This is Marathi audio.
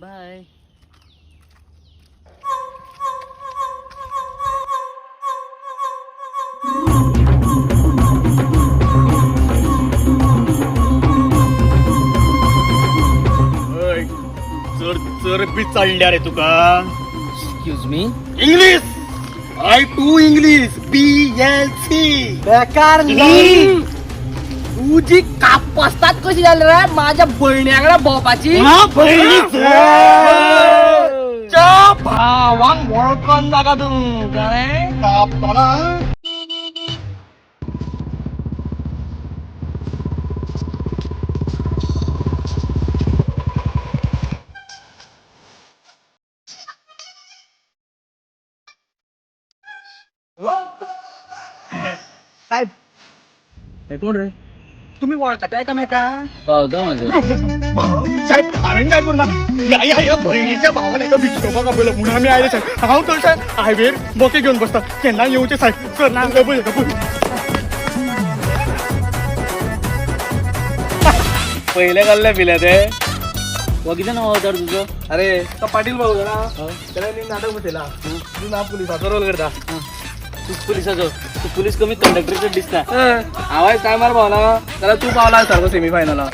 बाय. चर बी चालल्या रे तुका. Excuse me. English I to English BLC. बेकार तुझी कापसतात कशी झाली रे माझ्या बहिण्याकडे बोपाची. भावांग ओळखून नका तू काय. साहेब हे कोण रे. तुम्ही ओळखताय का मेका. साहेब आम्ही काय बोलणार या बहिणीच्या भावाला एका विचारवा का बोला म्हणून आम्ही आले साहेब. हा तर साहेब हायवेर बोके घेऊन बसतात त्यांना येऊचे साहेब. सर नाम काय बोल पहिले गल्ल्या पिल्या ते बघितलं ना तर तुझं. अरे तो पाटील भाऊ ना त्याला मी नाटक बसेला तू ना पोलिसाचा रोल करता. तू पोलिसाचं तू पोलीस कमी कंडक्टरचं दिसता. आवाज काय मार भावना त्याला तू पावला सारखं सेमीफायनलला.